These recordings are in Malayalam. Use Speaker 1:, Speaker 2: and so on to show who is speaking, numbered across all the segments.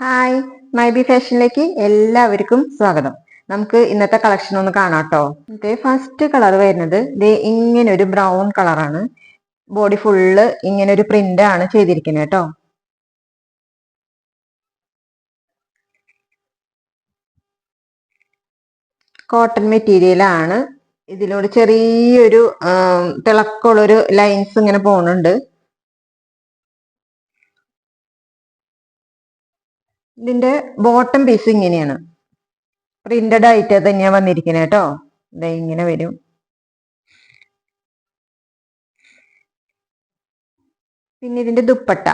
Speaker 1: ഹായ്, മൈബി ഫാഷനിലേക്ക് എല്ലാവർക്കും സ്വാഗതം. നമുക്ക് ഇന്നത്തെ കളക്ഷൻ ഒന്ന് കാണാട്ടോ. ഫസ്റ്റ് കളർ വരുന്നത് ഇങ്ങനെ ഒരു ബ്രൗൺ കളറാണ്. ബോഡി ഫുള്ള് ഇങ്ങനെ ഒരു പ്രിന്റ് ആണ് ചെയ്തിരിക്കുന്നത് കേട്ടോ. കോട്ടൺ മെറ്റീരിയൽ ആണ്. ഇതിലൂടെ ചെറിയൊരു തിളക്കമുള്ളൊരു ലൈൻസ് ഇങ്ങനെ പോകുന്നുണ്ട്. ഇതിന്റെ ബോട്ടം പീസ് ഇങ്ങനെയാണ്, പ്രിന്റഡ് ആയിട്ട് തന്നെയാ വന്നിരിക്കുന്നത് കേട്ടോ. ഇങ്ങനെ വരും. പിന്നെ ഇതിന്റെ ദുപ്പട്ട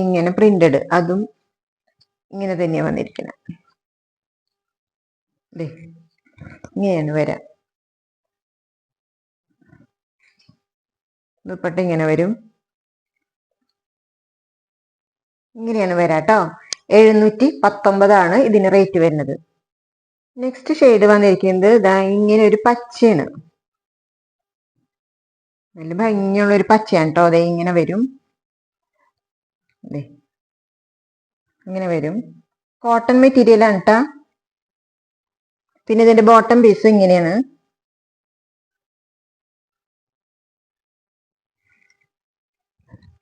Speaker 1: ഇങ്ങനെ പ്രിന്റഡ്, അതും ഇങ്ങനെ തന്നെയാ വന്നിരിക്കുന്നത്. ഇങ്ങനെയാണ് വരാം. ദുപ്പട്ട ഇങ്ങനെ വരും. ഇങ്ങനെയാണ് വരാട്ടോ. 719 ഇതിന് റേറ്റ് വരുന്നത്. നെക്സ്റ്റ് ഷെയ്ഡ് വന്നിരിക്കുന്നത് ഇങ്ങനെ ഒരു പച്ചയാണ്. നല്ല ഭംഗിയുള്ള ഒരു പച്ചയാണ് കേട്ടോ. അതെ ഇങ്ങനെ വരും. ഇങ്ങനെ വരും. കോട്ടൺ മെറ്റീരിയൽ ആണ് കേട്ടാ. പിന്നെ ഇതിന്റെ ബോട്ടം പീസ് ഇങ്ങനെയാണ്.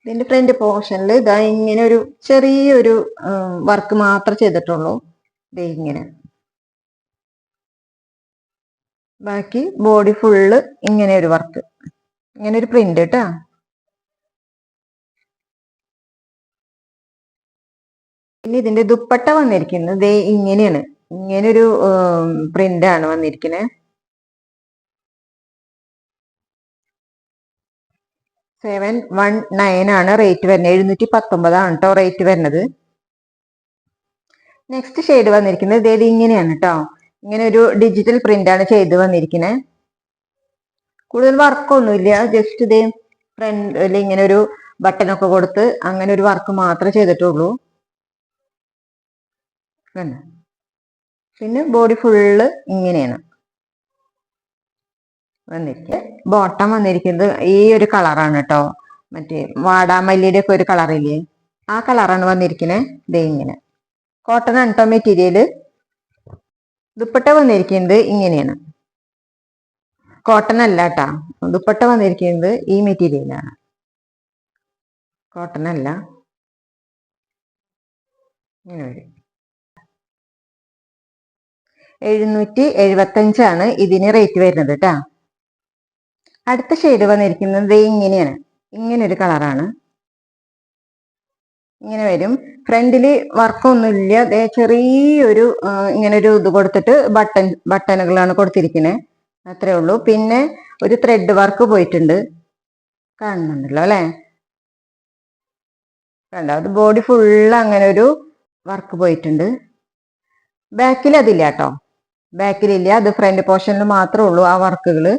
Speaker 1: ഇതിന്റെ ഫ്രണ്ട് പോർഷനിൽ ഇങ്ങനെ ഒരു ചെറിയൊരു വർക്ക് മാത്രം ചെയ്തിട്ടുള്ളൂ. ഇങ്ങനെ ബാക്കി ബോഡി ഫുള്ള് ഇങ്ങനെ ഒരു വർക്ക്, ഇങ്ങനെ ഒരു പ്രിന്റ് കേട്ടാ. പിന്നെ ഇതിന്റെ ദുപ്പട്ട വന്നിരിക്കുന്നത് ഇങ്ങനെയാണ്. ഇങ്ങനെ ഒരു പ്രിന്റ് ആണ് വന്നിരിക്കുന്നത്. 719 റേറ്റ് വരുന്നത്. 719 കേട്ടോ റേറ്റ് വരുന്നത്. നെക്സ്റ്റ് ഷെയ്ഡ് വന്നിരിക്കുന്നത് ഇങ്ങനെയാണ് കേട്ടോ. ഇങ്ങനെ ഒരു ഡിജിറ്റൽ പ്രിന്റ് ആണ് ചെയ്ത് വന്നിരിക്കുന്നത്. കൂടുതൽ വർക്കൊന്നുമില്ല, ജസ്റ്റ് ഫ്രണ്ടിൽ ഇങ്ങനെ ഒരു ബട്ടനൊക്കെ കൊടുത്ത് അങ്ങനെ ഒരു വർക്ക് മാത്രമേ ചെയ്തിട്ടുള്ളൂ. പിന്നെ ബോഡി ഫുള്ള് ഇങ്ങനെയാണ് വന്നിരിക്കുന്നത്. ബോട്ടം വന്നിരിക്കുന്നത് ഈ ഒരു കളറാണ് കേട്ടോ. മറ്റേ വാടാമല്ലിയുടെ ഒക്കെ ഒരു കളറില്ലേ, ആ കളറാണ് വന്നിരിക്കുന്നത്. ഇങ്ങനെ കോട്ടൺ ആണ് കേട്ടോ മെറ്റീരിയല്. ദുപ്പട്ട വന്നിരിക്കുന്നത് ഇങ്ങനെയാണ്. കോട്ടൺ അല്ല കേട്ടാ. ദുപ്പട്ട വന്നിരിക്കുന്നത് ഈ മെറ്റീരിയലാണ്, കോട്ടൺ അല്ല. ഇങ്ങനെ വരും. 775 ഇതിന് റേറ്റ് വരുന്നത് കേട്ടാ. അടുത്ത ഷെയ്ഡ് വന്നിരിക്കുന്നത് ഇങ്ങനെയാണ്. ഇങ്ങനെ ഒരു കളറാണ്. ഇങ്ങനെ വരും. ഫ്രണ്ടില് വർക്കൊന്നുമില്ല, ചെറിയൊരു ഇങ്ങനെ ഒരു ഇത് കൊടുത്തിട്ട് ബട്ടണുകളാണ് കൊടുത്തിരിക്കുന്നത്, അത്രേ ഉള്ളൂ. പിന്നെ ഒരു ത്രെഡ് വർക്ക് പോയിട്ടുണ്ട്, കാണുന്നുണ്ടല്ലോ അല്ലെ. കണ്ടോ, അത് ബോഡി ഫുള്ള് അങ്ങനെ ഒരു വർക്ക് പോയിട്ടുണ്ട്. ബാക്കിൽ അതില്ല കേട്ടോ, ബാക്കിലില്ല. അത് ഫ്രണ്ട് പോർഷനിൽ മാത്രമേ ഉള്ളൂ ആ വർക്കുകള്.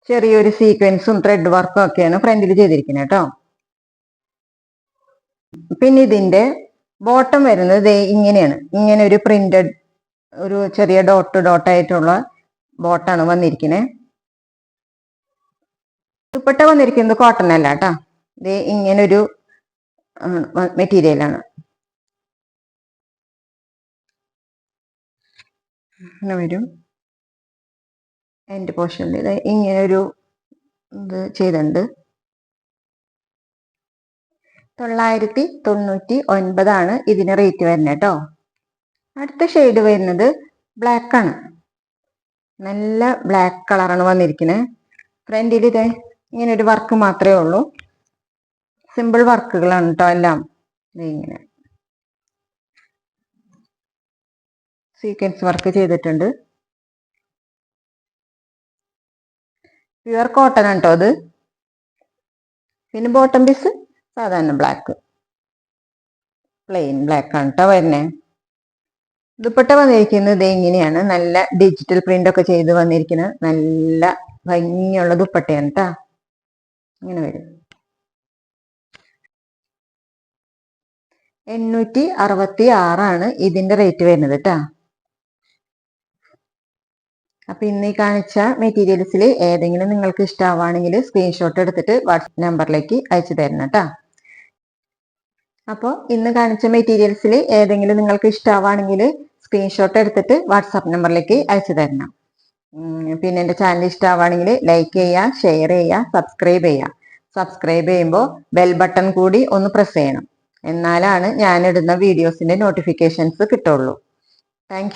Speaker 1: ചെറിയൊരു സീക്വൻസും ത്രെഡ് വർക്കും ഒക്കെയാണ് ഫ്രണ്ടിൽ ചെയ്തിരിക്കുന്നത് കേട്ടോ. പിന്നെ ഇതിന്റെ ബോട്ടം വരുന്നത് ഇങ്ങനെയാണ്. ഇങ്ങനെ ഒരു പ്രിന്റഡ് ഒരു ചെറിയ ഡോട്ട് ആയിട്ടുള്ള ബോട്ടാണ് വന്നിരിക്കുന്നത്. ദുപ്പട്ട വന്നിരിക്കുന്നത് കോട്ടൺ അല്ല കേട്ടാ. ഇങ്ങനൊരു മെറ്റീരിയലാണ്. അങ്ങനെ വരും. എൻഡ് പോർഷനിൽ ഇങ്ങനെ ഒരു ഇത് ചെയ്തിട്ടുണ്ട്. 999 ഇതിന് റേറ്റ് വരുന്നത് കേട്ടോ. അടുത്ത ഷെയ്ഡ് വരുന്നത് ബ്ലാക്ക് ആണ്. നല്ല ബ്ലാക്ക് കളറാണ് വന്നിരിക്കുന്നത്. ഫ്രണ്ടിൽ ഇങ്ങനെ ഒരു വർക്ക് മാത്രമേ ഉള്ളൂ. സിമ്പിൾ വർക്കുകളാണ് കേട്ടോ എല്ലാം. ഇങ്ങനെ സീക്വൻസ് വർക്ക് ചെയ്തിട്ടുണ്ട്. പ്യുവർ കോട്ടൺ ആണ് കേട്ടോ അത്. പിന്നെ ബോട്ടം പീസ് സാധാരണ ബ്ലാക്ക്, പ്ലെയിൻ ബ്ലാക്ക് ആണ് കേട്ടോ വരുന്നേ. ദുപ്പട്ട വന്നിരിക്കുന്നത് ഇങ്ങനെയാണ്. നല്ല ഡിജിറ്റൽ പ്രിന്റ് ഒക്കെ ചെയ്ത് വന്നിരിക്കുന്ന നല്ല ഭംഗിയുള്ള ദുപ്പട്ടയാണ് കേട്ടാ. ഇങ്ങനെ വരും. 866 ഇതിന്റെ റേറ്റ് വരുന്നത് കേട്ടാ. അപ്പൊ ഇന്ന് ഈ കാണിച്ച മെറ്റീരിയൽസിൽ ഏതെങ്കിലും നിങ്ങൾക്ക് ഇഷ്ടമാവുകയാണെങ്കിൽ സ്ക്രീൻഷോട്ട് എടുത്തിട്ട് വാട്സപ്പ് നമ്പറിലേക്ക് അയച്ചു തരണം കേട്ടോ. അപ്പോൾ ഇന്ന് കാണിച്ച മെറ്റീരിയൽസിൽ ഏതെങ്കിലും നിങ്ങൾക്ക് ഇഷ്ടമാവുകയാണെങ്കിൽ സ്ക്രീൻഷോട്ട് എടുത്തിട്ട് വാട്സപ്പ് നമ്പറിലേക്ക് അയച്ചു തരണം. പിന്നെ എൻ്റെ ചാനൽ ഇഷ്ടമാവുകയാണെങ്കിൽ ലൈക്ക് ചെയ്യുക, ഷെയർ ചെയ്യുക, സബ്സ്ക്രൈബ് ചെയ്യുക. സബ്സ്ക്രൈബ് ചെയ്യുമ്പോൾ ബെൽ ബട്ടൺ കൂടി ഒന്ന് പ്രസ് ചെയ്യണം. എന്നാലാണ് ഞാനിടുന്ന വീഡിയോസിൻ്റെ നോട്ടിഫിക്കേഷൻസ് കിട്ടുള്ളൂ. താങ്ക്